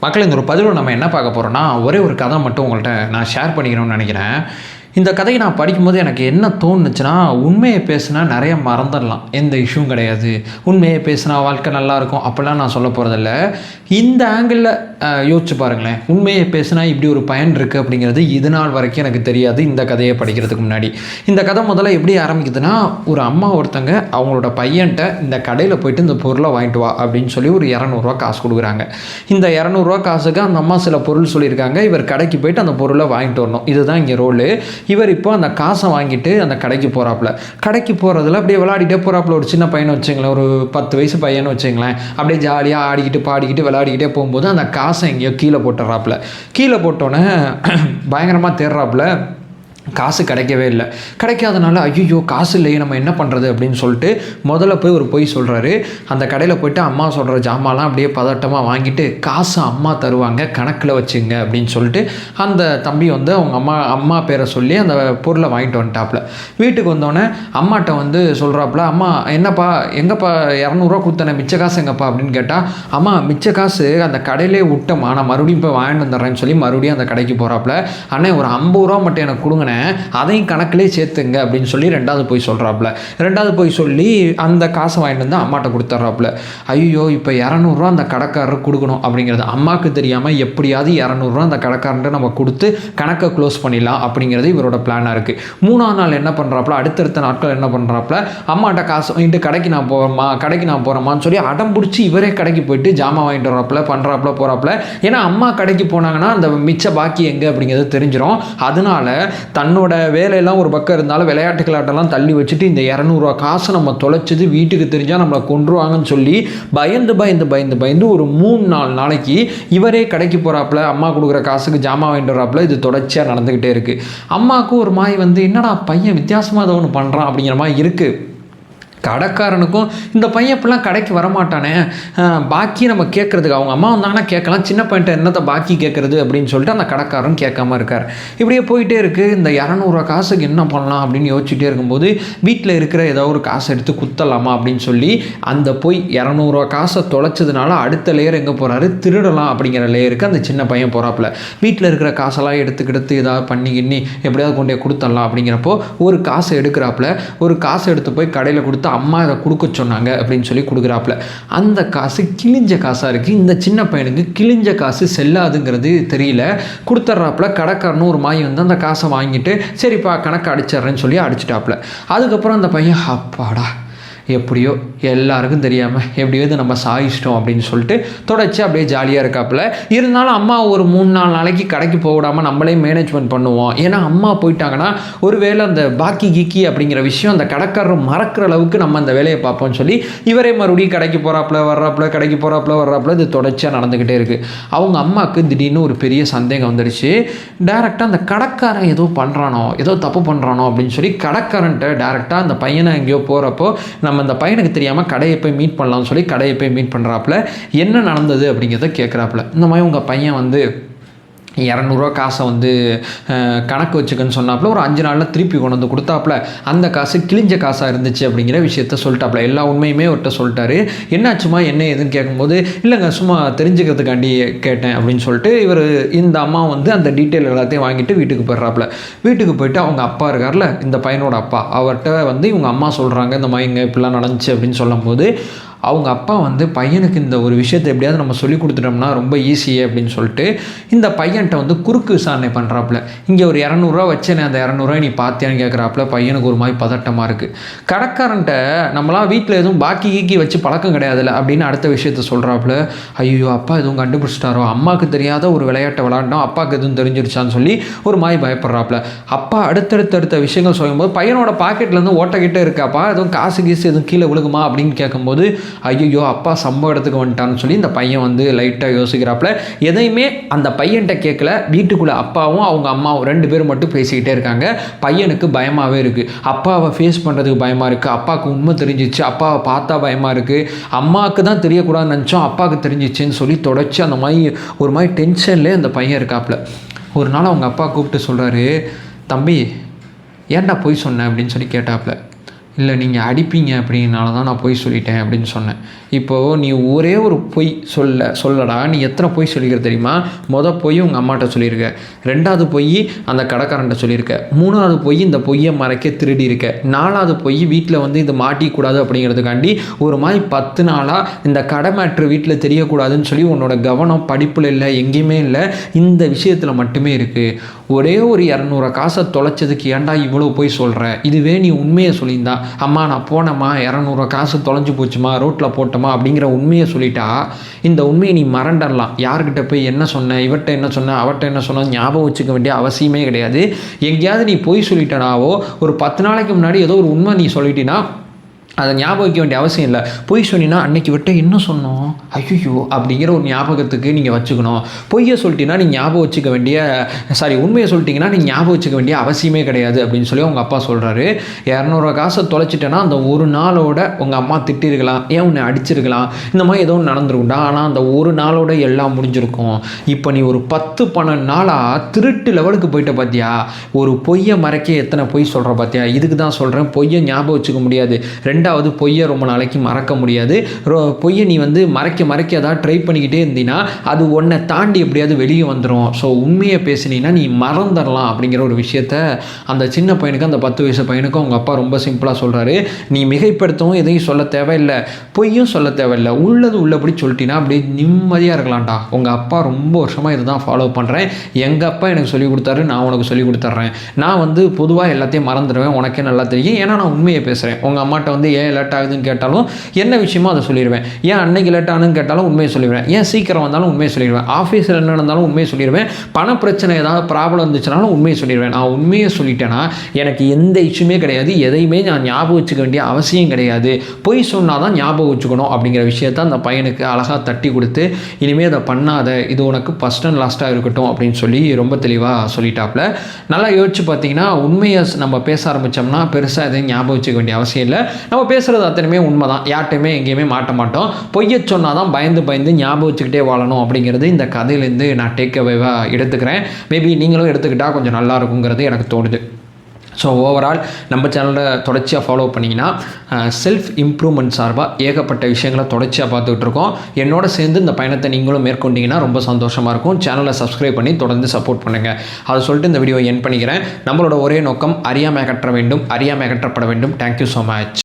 மக்கள் இந்த ஒரு பதிவில் நம்ம என்ன பார்க்க போகிறோம்னா, ஒரே ஒரு கதை மட்டும் உங்கள்கிட்ட நான் ஷேர் பண்ணிக்கணும்னு நினைக்கிறேன். இந்த கதையை நான் படிக்கும்போது எனக்கு என்ன தோணுச்சுன்னா, உண்மையை பேசினா நிறைய மறந்துடலாம், எந்த இஷ்யூவும் கிடையாது. உண்மையை பேசினா வாழ்க்கை நல்லாயிருக்கும் அப்படிலாம் நான் சொல்ல போகிறதில்ல. இந்த ஆங்கிளில் யோசிச்சு பாருங்களேன். உண்மையை பேசினா இப்படி ஒரு பயன் இருக்குது அப்படிங்கிறது இது நாள் வரைக்கும் எனக்கு தெரியாது இந்த கதையை படிக்கிறதுக்கு முன்னாடி. இந்த கதை முதல்ல எப்படி ஆரம்பிக்குதுன்னா, ஒரு அம்மா ஒருத்தங்க அவங்களோட பையன்கிட்ட இந்த கடையில் போயிட்டு இந்த பொருளை வாங்கிட்டு வா அப்படின்னு சொல்லி ஒரு 200 காசு கொடுக்குறாங்க. இந்த 200 காசுக்கு அந்த அம்மா சில பொருள் சொல்லியிருக்காங்க. இவர் கடைக்கு போயிட்டு அந்த பொருளை வாங்கிட்டு வரணும். இதுதான் இங்கே ரோலு. இவர் இப்போ அந்த காசை வாங்கிட்டு அந்த கடைக்கு போகிறாப்புல. கடைக்கு போகிறதுல அப்படியே விளையாடிட்டே போகிறாப்புல. ஒரு சின்ன பையனை வச்சுங்களேன், ஒரு 10 வயசு பையனை வச்சுங்களேன். அப்படியே ஜாலியாக ஆடிக்கிட்டு பாடிக்கிட்டு விளையாடிக்கிட்டே போகும்போது அந்த காசை எங்கேயோ கீழே போட்டுறாப்புல. கீழே போட்டோன்னே பயங்கரமாக தேடுறாப்புல. காசு கிடைக்கவே இல்லை. கிடைக்காதனால ஐயோ காசு இல்லையே, நம்ம என்ன பண்ணுறது அப்படின்னு சொல்லிட்டு முதல்ல போய் ஒரு பொய் சொல்கிறாரு. அந்த கடையில் போய்ட்டு அம்மா சொல்கிற ஜாமான்லாம் அப்படியே பதட்டமாக வாங்கிட்டு, காசு அம்மா தருவாங்க கணக்கில் வச்சுங்க அப்படின்னு சொல்லிட்டு அந்த தம்பி வந்து அவங்க அம்மா பேரை சொல்லி அந்த பொருளை வாங்கிட்டு வந்துட்டாப்புல. வீட்டுக்கு வந்தோடனே அம்மாட்ட வந்து சொல்கிறாப்புல, அம்மா என்னப்பா எங்கப்பா 200 கொடுத்தனே, மிச்ச காசு எங்கப்பா அப்படின்னு கேட்டால், அம்மா மிச்ச காசு அந்த கடையிலே விட்டம்மா, நான் மறுபடியும் போய் வாங்கிட்டு வந்துடுறேன்னு சொல்லி மறுபடியும் அந்த கடைக்கு போகிறாப்புல. அண்ணே ஒரு 50 ரூபா மட்டும் எனக்கு கொடுங்கண்ணே, அதையும் கணக்கிலே சேர்த்துங்க அப்படின்னு சொல்லி ரெண்டாவது போய் சொல்கிறாப்புல. ரெண்டாவது போய் சொல்லி அந்த காசை வாங்கிட்டு வந்து அம்மாட்ட கொடுத்துட்றாப்புல. ஐயோ இப்போ 200 ரூபா அந்த கடைக்காரர் கொடுக்கணும் அப்படிங்கிறது அம்மாவுக்கு தெரியாமல் எப்படியாவது 200 ரூபா அந்த கடைக்காரன்ட்டு நம்ம கொடுத்து கணக்கை க்ளோஸ் பண்ணிடலாம் அப்படிங்கிறது இவரோட பிளானாக இருக்குது. 3ஆவது நாள் என்ன பண்ணுறாப்புல, அடுத்தடுத்த நாட்கள் என்ன பண்ணுறாப்புல, அம்மாட்ட காசு வாங்கிட்டு கடைக்கு நான் போகிறேம்மான்னு சொல்லி அடம் பிடிச்சி இவரே கடைக்கு போயிட்டு ஜாமான் வாங்கிட்டு வர்றாப்புல, போகிறாப்புல. ஏன்னா அம்மா கடைக்கு போனாங்கன்னா அந்த மிச்ச பாக்கி எங்கே அப்படிங்கிறது தெரிஞ்சிடும். அதனால தன்னோட வேலையெல்லாம் ஒரு பக்கம் இருந்தாலும் விளையாட்டுகளாட்டெல்லாம் தள்ளி வச்சுட்டு இந்த 200 ரூபா காசை நம்ம தொலைச்சது வீட்டுக்கு தெரிஞ்சால் நம்மளை கொன்றுவாங்கன்னு சொல்லி பயந்து ஒரு 3-4 நாளைக்கு இவரே கடைக்கு போகிறாப்புல. அம்மா கொடுக்குற காசுக்கு ஜாமான் வாங்கிட்டு வராப்புல. இது தொடர்ச்சியாக நடந்துக்கிட்டே இருக்குது. அம்மாவுக்கு ஒரு மாய் வந்து என்னடா பையன் வித்தியாசமாக ஏதோ ஒன்று பண்ணுறான் அப்படிங்கிற மாதிரி இருக்குது. கடைக்காரனுக்கும் இந்த பையன் இப்படிலாம் கடைக்கு வரமாட்டானே, பாக்கி நம்ம கேட்குறதுக்கு அவங்க அம்மா வந்தாங்கன்னா கேட்கலாம், சின்ன பையன்ட்ட என்னத்தை பாக்கி கேட்குறது அப்படின்னு சொல்லிட்டு அந்த கடைக்காரன் கேட்காம இருக்கார். இப்படியே போயிட்டே இருக்குது. இந்த 200 ரூபா காசுக்கு என்ன பண்ணலாம் அப்படின்னு யோசிச்சுட்டே இருக்கும்போது வீட்டில் இருக்கிற ஏதோ ஒரு காசை எடுத்து குத்தலாமா அப்படின்னு சொல்லி அந்த போய் 200 ரூபா காசை தொலைச்சதுனால அடுத்த லேயர் எங்கே போகிறாரு, திருடலாம் அப்படிங்கிற லேயருக்கு அந்த சின்ன பையன் போகிறாப்புல. வீட்டில் இருக்கிற காசெல்லாம் எடுத்துக்கிட்டு ஏதாவது பண்ணிக்கிண்ணி எப்படியாவது கொண்டே கொடுத்துடலாம் அப்படிங்கிறப்போ ஒரு காசை எடுக்கிறாப்புல. ஒரு காசை எடுத்து போய் கடையில் கொடுத்து அம்மா இதை கொடுக்க சொன்னாங்க அப்படின்னு சொல்லி கொடுக்குறாப்புல. அந்த காசு கிழிஞ்ச காசாக இருக்குது. இந்த சின்ன பையனுக்கு கிழிஞ்ச காசு செல்லாதுங்கிறது தெரியல. கொடுத்துட்றாப்புல. கடைக்காரனும் ஒரு மாய் வந்து அந்த காசை வாங்கிட்டு சரிப்பா கணக்கு அடிச்சிட்றேன்னு சொல்லி அடிச்சிட்டாப்புல. அதுக்கப்புறம் அந்த பையன் அப்பாடா எப்படியோ எல்லாருக்கும் தெரியாமல் எப்படியோ இது நம்ம சாயிச்சிட்டோம் அப்படின்னு சொல்லிட்டு தொடர்ச்சி அப்படியே ஜாலியாக இருக்காப்புல. இருந்தாலும் அம்மா ஒரு 3-4 நாளைக்கு கடைக்கு போக விடாமல் நம்மளே மேனேஜ்மெண்ட் பண்ணுவோம். ஏன்னா அம்மா போயிட்டாங்கன்னா ஒரு வேளை அந்த பாக்கி கீக்கி அப்படிங்கிற விஷயம் அந்த கடைக்காரர் மறக்கிற அளவுக்கு நம்ம அந்த வேலையை பார்ப்போம்னு சொல்லி இவரே மறுபடியும் கடைக்கு போகிறாப்புல வர்றாப்புல இது தொடர்ச்சியாக நடந்துக்கிட்டே இருக்குது. அவங்க அம்மாவுக்கு திடீர்னு ஒரு பெரிய சந்தேகம் வந்துடுச்சு. டைரெக்டாக அந்த கடைக்காரன் ஏதோ பண்ணுறானோ, ஏதோ தப்பு பண்ணுறானோ அப்படின்னு சொல்லி கடைக்காரன்ட்ட டைரெக்டாக அந்த பையனை எங்கேயோ போகிறப்போ நம்ம அந்த பையனுக்கு தெரியாமல் கடையை போய் மீட் பண்ணலாம்னு சொல்லி கடையை போய் மீட் பண்ணுறாப்புல. என்ன நடந்தது அப்படிங்கிறத கேட்குறாப்புல. இந்த மாதிரி உங்கள் பையன் வந்து 200 ரூபா காசை வந்து கணக்கு வச்சுக்கன்னு சொன்னாப்புல. ஒரு 5 நாளில் திருப்பி கொண்டு வந்து கொடுத்தாப்புல. அந்த காசு கிழிஞ்ச காசாக இருந்துச்சு அப்படிங்கிற விஷயத்த சொல்லிட்டாப்புல. எல்லா உண்மையுமே அவர்கிட்ட சொல்லிட்டாரு. என்னாச்சுமா என்ன ஏதுன்னு கேட்கும்போது, இல்லைங்க சும்மா தெரிஞ்சுக்கிறதுக்காண்டி கேட்டேன் அப்படின்னு சொல்லிட்டு இவர் இந்த அம்மா வந்து அந்த டீட்டெயில் எல்லாத்தையும் வாங்கிட்டு வீட்டுக்கு போயிடுறாப்புல. வீட்டுக்கு போயிட்டு அவங்க அப்பா இருக்கார்ல, இந்த பையனோட அப்பா, அவர்கிட்ட வந்து இவங்க அம்மா சொல்கிறாங்க இந்த மாதிரி இங்கே இப்படிலாம் நடந்துச்சு அப்படின்னு சொல்லும்போது அவங்க அப்பா வந்து பையனுக்கு இந்த ஒரு விஷயத்தை எப்படியாவது நம்ம சொல்லி கொடுத்துட்டோம்னா ரொம்ப ஈஸியே அப்படின்னு சொல்லிட்டு இந்த பையன்கிட்ட வந்து குறுக்கு விசாரணை பண்ணுறாப்புல. இங்கே ஒரு 200 ரூபா வச்சேனே, அந்த 200 ரூபாய் நீ பார்த்தியான்னு கேட்குறாப்புல. பையனுக்கு ஒரு மாதிரி பதட்டமாக இருக்குது. கடைக்காரன்ட்ட நம்மளாம் வீட்டில் எதுவும் பாக்கி கீக்கி வச்சு பழக்கம் கிடையாதுல்ல அப்படின்னு அடுத்த விஷயத்த சொல்கிறாப்புல. ஐயோ அப்பா எதுவும் கண்டுபிடிச்சிட்டாரோ, அம்மாவுக்கு தெரியாத ஒரு விளையாட்டை விளாண்டோம், அப்பாவுக்கு எதுவும் தெரிஞ்சிருச்சான்னு சொல்லி ஒரு மாதிரி பயப்படுறாப்புல. அப்பா அடுத்தடுத்த விஷயங்கள் சொல்லும்போது பையனோட பாக்கெட்லேருந்து ஓட்டக்கிட்டே இருக்காப்பா, எதுவும் காசு கீசு எதுவும் கீழே விழுகுமா அப்படின்னு கேட்கும்போது ஐயோ அப்பா சம்பவ இடத்துக்கு வந்துட்டான்னு சொல்லி இந்த பையன் வந்து லைட்டாக யோசிக்கிறாப்புல. எதையுமே அந்த பையன்கிட்ட கேட்கல. வீட்டுக்குள்ளே அப்பாவும் அவங்க அம்மாவும் 2 பேரும் மட்டும் பேசிக்கிட்டே இருக்காங்க. பையனுக்கு பயமாகவே இருக்குது. அப்பாவை ஃபேஸ் பண்ணுறதுக்கு பயமாக இருக்குது. அப்பாவுக்கு உண்மை தெரிஞ்சிச்சு, அப்பாவை பார்த்தா பயமாக இருக்குது. அம்மாவுக்கு தான் தெரியக்கூடாதுன்னு நினச்சோம், அப்பாவுக்கு தெரிஞ்சிச்சுன்னு சொல்லி தொடச்சி அந்த மாதிரி ஒரு மாதிரி டென்ஷன்லேயே அந்த பையன் இருக்காப்புல. ஒரு நாள் அவங்க அப்பா கூப்பிட்டு சொல்கிறாரு, தம்பி ஏன்டா போய் சொன்னேன் அப்படின்னு சொல்லி கேட்டாப்புல. இல்லை நீங்கள் அடிப்பீங்க அப்படின்னால தான் நான் பொய் சொல்லிட்டேன் அப்படின்னு சொன்னேன். இப்போது நீ ஒரே ஒரு பொய் சொல்லடா, நீ எத்தனை பொய் சொல்லிக்கிற தெரியுமா? பொய் உங்கள் அம்மாட்ட சொல்லியிருக்க, 2வது பொய் அந்த கடைக்காரன்ட்ட சொல்லியிருக்க, 3வது பொய் இந்த பொய்யை மறைக்க திருடி இருக்க, 4வது பொய் வீட்டில் வந்து இது மாட்டிக்கூடாது அப்படிங்கிறதுக்காண்டி ஒரு மாதிரி 10 நாளாக இந்த கடை மேட்ரு வீட்டில் தெரியக்கூடாதுன்னு சொல்லி உன்னோட கவனம் படிப்பில் இல்லை, எங்கேயுமே இல்லை, இந்த விஷயத்தில் மட்டுமே இருக்குது. ஒரே ஒரு 200 காசை தொலைச்சதுக்கு ஏன்டா இவ்வளோ போய் சொல்கிற? இதுவே நீ உண்மையை சொல்லியிருந்தா, அம்மா நான் போனேம்மா 200 காசு தொலைஞ்சு போச்சுமா, ரோட்டில் போட்டோமா அப்படிங்கிற உண்மையை சொல்லிட்டா இந்த உண்மையை நீ மறந்துடலாம். யார்கிட்ட போய் என்ன சொன்ன, இவர்கிட்ட என்ன சொன்ன, அவர்கிட்ட என்ன சொன்ன ஞாபகம் வச்சுக்க வேண்டிய அவசியமே கிடையாது. எங்கேயாவது நீ போய் சொல்லிட்டனாவோ ஒரு 10 நாளைக்கு முன்னாடி ஏதோ ஒரு உண்மை நீ சொல்லிட்டினா அதை ஞாபகம் வைக்க வேண்டிய அவசியம் இல்லை. பொய் சொன்னீங்கன்னா அன்னைக்கு விட்ட என்ன சொன்னோம், ஐயோ அப்படிங்கிற ஒரு ஞாபகத்துக்கு நீங்கள் வச்சுக்கணும். பொய்யை சொல்லிட்டீங்கன்னா நீங்கள் ஞாபகம் வச்சுக்க வேண்டிய உண்மையை சொல்லிட்டீங்கன்னா நீங்கள் ஞாபகம் வச்சுக்க வேண்டிய அவசியமே கிடையாது அப்படின்னு சொல்லி உங்கள் அப்பா சொல்கிறாரு. 200 காசை தொலைச்சிட்டேன்னா அந்த ஒரு நாளோட உங்கள் அம்மா திட்டிருக்கலாம், ஏன் உன்னை அடிச்சிருக்கலாம், இந்த மாதிரி ஏதோ ஒன்று நடந்துருக்கும்டா. ஆனால் அந்த ஒரு நாளோட எல்லாம் முடிஞ்சிருக்கும். இப்போ நீ ஒரு 10-12 நாளாக திருட்டு லெவலுக்கு போயிட்ட பார்த்தியா, ஒரு பொய்யை மறைக்க எத்தனை பொய் சொல்கிற பார்த்தியா. இதுக்கு தான் சொல்கிறேன், பொய்யை ஞாபகம் வச்சுக்க முடியாது. 2வது பொய்யை ரொம்ப நாளைக்கு மறக்க முடியாது. பொய்யை நீ வந்து மறைக்க ஏதாவது ட்ரை பண்ணிக்கிட்டே இருந்தீங்கன்னா அது உன்னை தாண்டி எப்படியாவது வெளியே வந்துடும். ஸோ உண்மையை பேசினீங்கன்னா நீ மறந்துடலாம் அப்படிங்கிற ஒரு விஷயத்த அந்த சின்ன பையனுக்கு, அந்த 10 வயசு பையனுக்கும் அவங்க அப்பா ரொம்ப சிம்பிளாக சொல்கிறாரு. நீ மிகைப்படுத்தவும் எதையும் சொல்ல தேவையில்லை, பொய்யும் சொல்ல தேவையில்லை, உள்ளது உள்ளபடி சொல்லிட்டீங்கன்னா அப்படியே நிம்மதியாக இருக்கலாம்டா. உங்கள் அப்பா ரொம்ப வருஷமாக இதை தான் ஃபாலோ பண்ணுறேன், எங்கள் அப்பா எனக்கு சொல்லிக் கொடுத்தாரு, நான் உனக்கு சொல்லிக் கொடுத்துட்றேன். நான் வந்து பொதுவாக எல்லாத்தையும் மறந்துடுவேன், உனக்கே நல்லா தெரியும், ஏன்னா நான் உண்மையை பேசுகிறேன். உங்கள் அம்மாட்ட வந்து ஏன் லேட் ஆகுதுன்னு கேட்டாலும் என்ன விஷயமோ அதை சொல்லிடுவேன். ஏன் அன்னைக்கு லேட் ஆகுதுன்னு கேட்டாலும் உண்மையை சொல்லிடுவேன். ஏன் சீக்கிரம் வந்தாலும் உண்மையை சொல்லிடுவேன். ஆஃபீஸில் என்ன நடந்தாலும் உண்மையை சொல்லிடுவேன். பண பிரச்சனை ஏதாவது ப்ராப்ளம் இருந்துச்சுனாலும் உண்மையை சொல்லிடுவேன். நான் உண்மையை சொல்லிட்டேன்னா எனக்கு எந்த இஷ்யூமே கிடையாது, எதையுமே நான் ஞாபகம் வச்சுக்க வேண்டிய அவசியம் கிடையாது. பொய் சொன்னால் தான் ஞாபகம் வச்சுக்கணும் அப்படிங்கிற விஷயத்த அந்த பையனுக்கு அழகாக தட்டி கொடுத்து, இனிமேல் அதை பண்ணாத, இது உனக்கு ஃபஸ்ட் அண்ட் லாஸ்ட்டாக இருக்கட்டும் அப்படின்னு சொல்லி ரொம்ப தெளிவாக சொல்லிட்டாப்புல. நல்லா யோசிச்சு பார்த்தீங்கன்னா உண்மையை நம்ம பேச ஆரம்பித்தோம்னா பெருசாக எதையும் ஞாபகம் வச்சுக்க வேண்டிய அவசியம் இல்லை. நம்ம பேசுகிறது அத்தனையுமே உண்மை தான், யார்ட்டையுமே எங்கேயுமே மாட்ட மாட்டோம். பொய்யை சொன்னால் தான் பயந்து ஞாபகம் வச்சுக்கிட்டே வாழணும் அப்படிங்கிறது இந்த கதையிலேருந்து நான் டேக் அவேவாக எடுத்துக்கிறேன். மேபி நீங்களும் எடுத்துக்கிட்டால் கொஞ்சம் நல்லா இருக்குங்கிறது எனக்கு தோணுது. ஸோ ஓவரால் நம்ம சேனலில் தொடர்ச்சியாக ஃபாலோ பண்ணிங்கன்னா செல்ஃப் இம்ப்ரூவ்மெண்ட் சார்பாக ஏகப்பட்ட விஷயங்களை தொடர்ச்சியாக பார்த்துக்கிட்டு இருக்கோம். என்னோட சேர்ந்து இந்த பயணத்தை நீங்களும் மேற்கொண்டீங்கன்னா ரொம்ப சந்தோஷமாக இருக்கும். சேனலை சப்ஸ்கிரைப் பண்ணி தொடர்ந்து சப்போர்ட் பண்ணுங்கள். அதை சொல்லிட்டு இந்த வீடியோ என் பண்ணிக்கிறேன். நம்மளோட ஒரே நோக்கம் அறியாமை அகற்ற வேண்டும், அறியாமை அகற்றப்பட வேண்டும். Thank you so much.